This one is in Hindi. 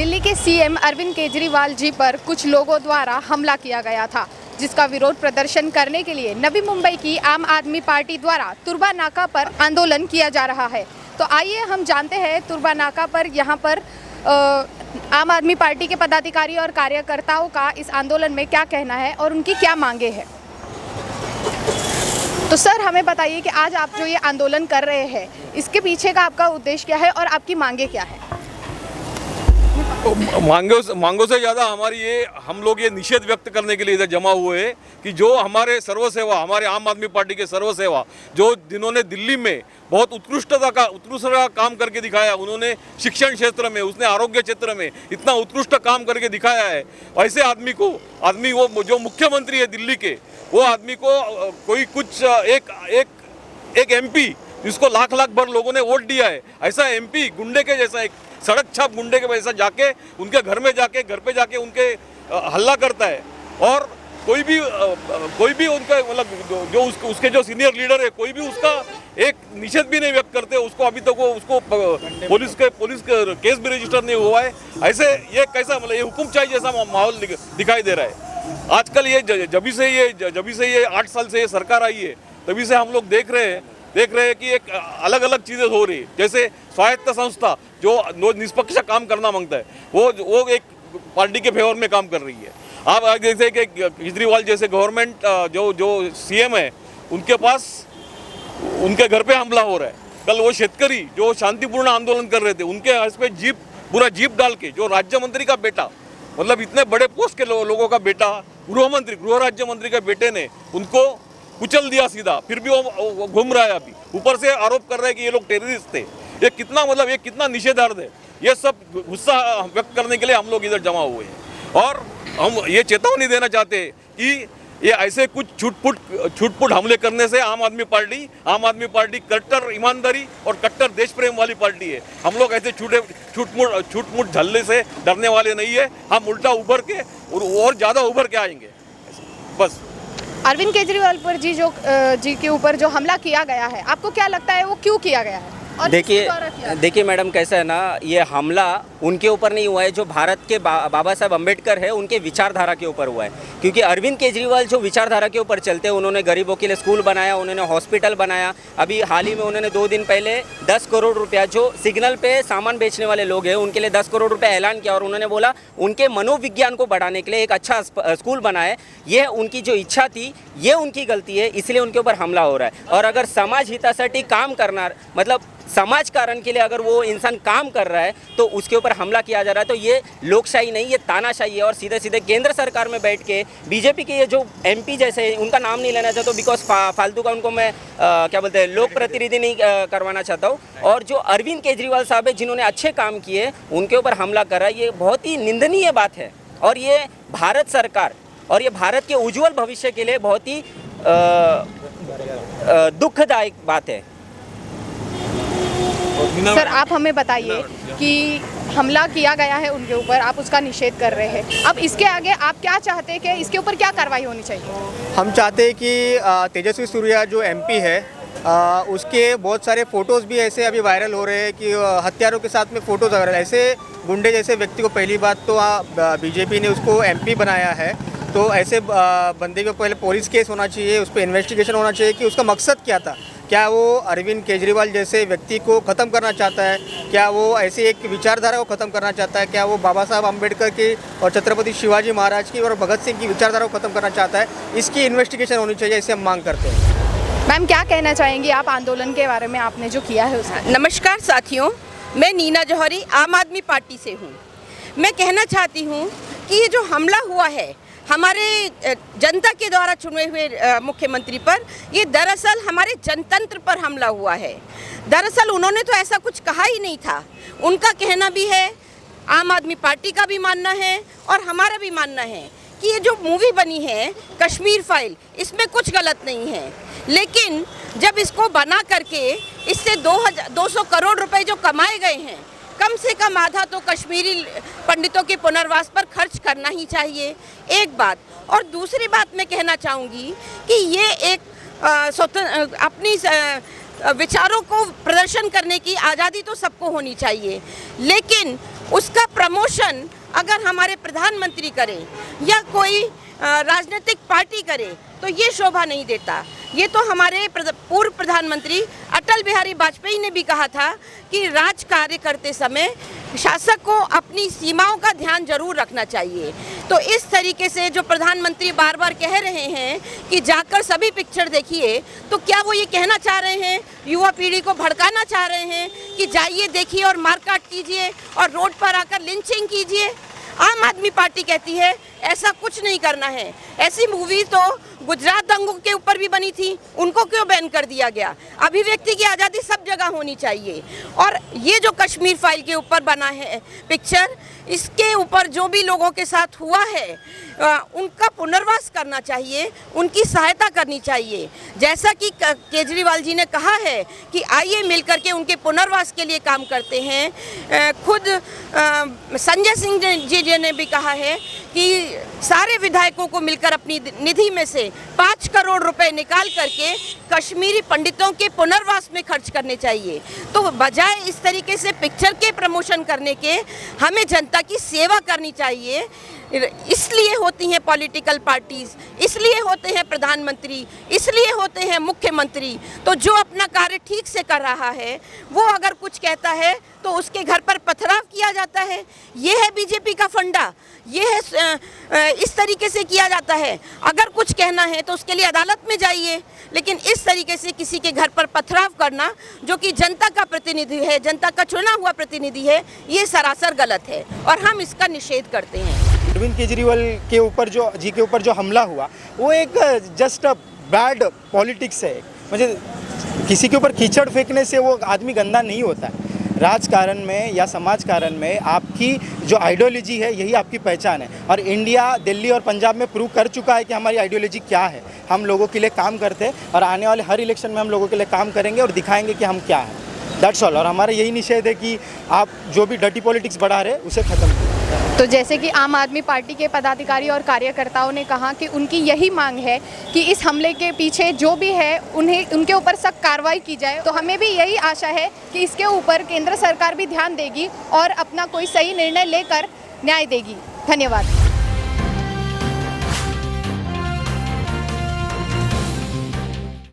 दिल्ली के सीएम अरविंद केजरीवाल जी पर कुछ लोगों द्वारा हमला किया गया था, जिसका विरोध प्रदर्शन करने के लिए नवी मुंबई की आम आदमी पार्टी द्वारा तुर्बा नाका पर आंदोलन किया जा रहा है। तो आइए हम जानते हैं तुर्बा नाका पर यहाँ पर आम आदमी पार्टी के पदाधिकारी और कार्यकर्ताओं का इस आंदोलन में क्या कहना है और उनकी क्या मांगे हैं। तो सर हमें बताइए कि आज आप जो ये आंदोलन कर रहे हैं, इसके पीछे का आपका उद्देश्य क्या है और आपकी मांगे क्या है। मांगों से ज़्यादा हमारी हम लोग ये निषेध व्यक्त करने के लिए इधर जमा हुए हैं कि जो हमारे सर्वसेवा, हमारे आम आदमी पार्टी के सर्वसेवा जो जिन्होंने दिल्ली में बहुत उत्कृष्ट काम करके दिखाया, उन्होंने शिक्षण क्षेत्र में, उसने आरोग्य क्षेत्र में इतना उत्कृष्ट काम करके दिखाया है। ऐसे आदमी वो जो मुख्यमंत्री है दिल्ली के, वो आदमी को कोई कुछ एक एमपी जिसको लाख भर लोगों ने वोट दिया है, ऐसा एमपी गुंडे के जैसा, एक सड़क छाप गुंडे के वैसा जाके उनके घर पे जाके उनके हल्ला करता है। और कोई भी उनका मतलब जो उसके जो सीनियर लीडर है, कोई भी उसका एक निषेध भी नहीं व्यक्त करते। उसको अभी तक उसको पुलिस के केस भी रजिस्टर नहीं हुआ है। ऐसे ये कैसा मतलब ये हुकुमशाही जैसा माहौल दिखाई दे रहा है आजकल। ये जब से ये 8 साल से ये सरकार आई है, तभी से हम लोग देख रहे हैं कि एक अलग अलग चीज़ें हो रही है। जैसे स्वायत्त संस्था जो निष्पक्ष काम करना मांगता है, वो एक पार्टी के फेवर में काम कर रही है। आप जैसे कि केजरीवाल जैसे गवर्नमेंट जो सीएम है, उनके पास उनके घर पे हमला हो रहा है। कल वो शेतकरी जो शांतिपूर्ण आंदोलन कर रहे थे, उनके हाथ पे पूरा जीप डाल के, जो राज्य मंत्री का बेटा, मतलब इतने बड़े पोस्ट के लोगों का बेटा, गृह राज्य मंत्री के बेटे ने उनको कुचल दिया सीधा। फिर भी वो घूम रहा है अभी, ऊपर से आरोप कर रहे हैं कि ये लोग टेररिस्ट थे। ये कितना निषेधार्थ है। ये सब गुस्सा व्यक्त करने के लिए हम लोग इधर जमा हुए हैं। और हम ये चेतावनी देना चाहते हैं कि ये ऐसे कुछ छूटपुट हमले करने से आम आदमी पार्टी कट्टर ईमानदारी और कट्टर देश प्रेम वाली पार्टी है। हम लोग ऐसे छूटमुट झल्ले से डरने वाले नहीं है। हम उल्टा उभर के और ज़्यादा उभर के आएंगे। बस अरविंद केजरीवाल पर जी के ऊपर जो हमला किया गया है, आपको क्या लगता है वो क्यों किया गया है? देखिए मैडम, कैसा है ना, ये हमला उनके ऊपर नहीं हुआ है। जो भारत के बाबा साहब अम्बेडकर है, उनके विचारधारा के ऊपर हुआ है। क्योंकि अरविंद केजरीवाल जो विचारधारा के ऊपर चलते हैं, उन्होंने गरीबों के लिए स्कूल बनाया, उन्होंने हॉस्पिटल बनाया। अभी हाल ही में उन्होंने 2 दिन पहले 10 करोड़ रुपया, जो सिग्नल पे सामान बेचने वाले लोग हैं उनके लिए 10 करोड़ रुपया ऐलान किया। और उन्होंने बोला उनके मनोविज्ञान को बढ़ाने के लिए एक अच्छा स्कूल बनाए। ये उनकी जो इच्छा थी, ये उनकी गलती है, इसलिए उनके ऊपर हमला हो रहा है। और अगर समाज हितासाठी काम करना, मतलब समाज कारण के लिए अगर वो इंसान काम कर रहा है, तो उसके ऊपर हमला किया जा रहा है। तो ये लोकशाही नहीं, ये तानाशाही है। और सीधे केंद्र सरकार में बैठ के बीजेपी के ये जो एमपी जैसे, उनका नाम नहीं लेना चाहता बिकॉज फालतू का उनको मैं क्या बोलते हैं, लोक प्रतिनिधि नहीं करवाना चाहता हूँ। और जो अरविंद केजरीवाल साहब है, जिन्होंने अच्छे काम किए, उनके ऊपर हमला कर रहा है, ये बहुत ही निंदनीय बात है। और ये भारत सरकार और ये भारत के उज्जवल भविष्य के लिए बहुत ही दुखदायक बात है। सर आप हमें बताइए कि हमला किया गया है उनके ऊपर, आप उसका निषेध कर रहे हैं। अब इसके आगे आप क्या चाहते हैं कि इसके ऊपर क्या कार्रवाई होनी चाहिए? हम चाहते हैं कि तेजस्वी सूर्या जो एमपी है, उसके बहुत सारे फ़ोटोज़ भी ऐसे अभी वायरल हो रहे हैं कि हथियारों के साथ में फ़ोटोज़ आ रहे हैं। ऐसे गुंडे जैसे व्यक्ति को पहली बात तो बीजेपी ने उसको एमपी बनाया है, तो ऐसे बंदे को पहले पुलिस केस होना चाहिए, उस पर इन्वेस्टिगेशन होना चाहिए कि उसका मकसद क्या था। क्या वो अरविंद केजरीवाल जैसे व्यक्ति को ख़त्म करना चाहता है? क्या वो ऐसी एक विचारधारा को ख़त्म करना चाहता है? क्या वो बाबा साहब अम्बेडकर की और छत्रपति शिवाजी महाराज की और भगत सिंह की विचारधारा को ख़त्म करना चाहता है? इसकी इन्वेस्टिगेशन होनी चाहिए, इसे हम मांग करते हैं। मैम क्या कहना चाहेंगी आप आंदोलन के बारे में, आपने जो किया है उसका? नमस्कार साथियों, मैं नीना जौहरी आम आदमी पार्टी से हूँ। मैं कहना चाहती हूँ कि ये जो हमला हुआ है हमारे जनता के द्वारा चुने हुए मुख्यमंत्री पर, ये दरअसल हमारे जनतंत्र पर हमला हुआ है। दरअसल उन्होंने तो ऐसा कुछ कहा ही नहीं था। उनका कहना भी है, आम आदमी पार्टी का भी मानना है और हमारा भी मानना है कि ये जो मूवी बनी है कश्मीर फाइल, इसमें कुछ गलत नहीं है। लेकिन जब इसको बना करके इससे 200 करोड़ रुपए जो कमाए गए हैं, कम से कम आधा तो कश्मीरी पंडितों के पुनर्वास पर खर्च करना ही चाहिए, एक बात। और दूसरी बात मैं कहना चाहूँगी कि ये एक अपनी विचारों को प्रदर्शन करने की आज़ादी तो सबको होनी चाहिए, लेकिन उसका प्रमोशन अगर हमारे प्रधानमंत्री करें या कोई राजनीतिक पार्टी करे तो ये शोभा नहीं देता। ये तो हमारे पूर्व प्रधानमंत्री अटल बिहारी वाजपेयी ने भी कहा था कि राज कार्य करते समय शासक को अपनी सीमाओं का ध्यान जरूर रखना चाहिए। तो इस तरीके से जो प्रधानमंत्री बार बार कह रहे हैं कि जाकर सभी पिक्चर देखिए, तो क्या वो ये कहना चाह रहे हैं, युवा पीढ़ी को भड़काना चाह रहे हैं कि जाइए देखिए और मारकाट कीजिए और रोड पर आकर लिंचिंग कीजिए? आम आदमी पार्टी कहती है ऐसा कुछ नहीं करना है। ऐसी मूवी तो गुजरात दंगों के ऊपर भी बनी थी, उनको क्यों बैन कर दिया गया? अभिव्यक्ति की आज़ादी सब जगह होनी चाहिए। और ये जो कश्मीर फाइल के ऊपर बना है पिक्चर, इसके ऊपर जो भी लोगों के साथ हुआ है उनका पुनर्वास करना चाहिए, उनकी सहायता करनी चाहिए। जैसा कि केजरीवाल जी ने कहा है कि आइए मिलकर के उनके पुनर्वास के लिए काम करते हैं। खुद संजय सिंह जी ने भी कहा है कि सारे विधायकों को मिलकर अपनी निधि में से 5 करोड़ रुपए निकाल करके कश्मीरी पंडितों के पुनर्वास में खर्च करने चाहिए। तो बजाय इस तरीके से पिक्चर के प्रमोशन करने के, हमें जनता की सेवा करनी चाहिए। इसलिए होती हैं पॉलिटिकल पार्टीज, इसलिए होते हैं प्रधानमंत्री, इसलिए होते हैं मुख्यमंत्री। तो जो अपना कार्य ठीक से कर रहा है वो अगर कुछ कहता है तो उसके घर पर पथराव किया जाता है। ये है बीजेपी का फंडा, ये है इस तरीके से किया जाता है। अगर कुछ कहना है तो उसके लिए अदालत में जाइए, लेकिन इस तरीके से किसी के घर पर पथराव करना, जो कि जनता का प्रतिनिधि है, जनता का चुना हुआ प्रतिनिधि है, ये सरासर गलत है और हम इसका निषेध करते हैं। अरविंद केजरीवाल के ऊपर जो हमला हुआ वो एक जस्ट बैड पॉलिटिक्स है। मुझे किसी के ऊपर कीचड़ फेंकने से वो आदमी गंदा नहीं होता है। राजकारण में या समाज कारण में आपकी जो आइडियोलॉजी है यही आपकी पहचान है। और इंडिया, दिल्ली और पंजाब में प्रूव कर चुका है कि हमारी आइडियोलॉजी क्या है। हम लोगों के लिए काम करते हैं और आने वाले हर इलेक्शन में हम लोगों के लिए काम करेंगे और दिखाएंगे कि हम क्या हैं। That's all. और हमारा यही निषेध है कि आप जो भी डर्टी पॉलिटिक्स बढ़ा रहे उसे ख़त्म करें। तो जैसे कि आम आदमी पार्टी के पदाधिकारी और कार्यकर्ताओं ने कहा कि उनकी यही मांग है कि इस हमले के पीछे जो भी है उनके ऊपर सख्त कार्रवाई की जाए। तो हमें भी यही आशा है कि इसके ऊपर केंद्र सरकार भी ध्यान देगी और अपना कोई सही निर्णय लेकर न्याय देगी। धन्यवाद।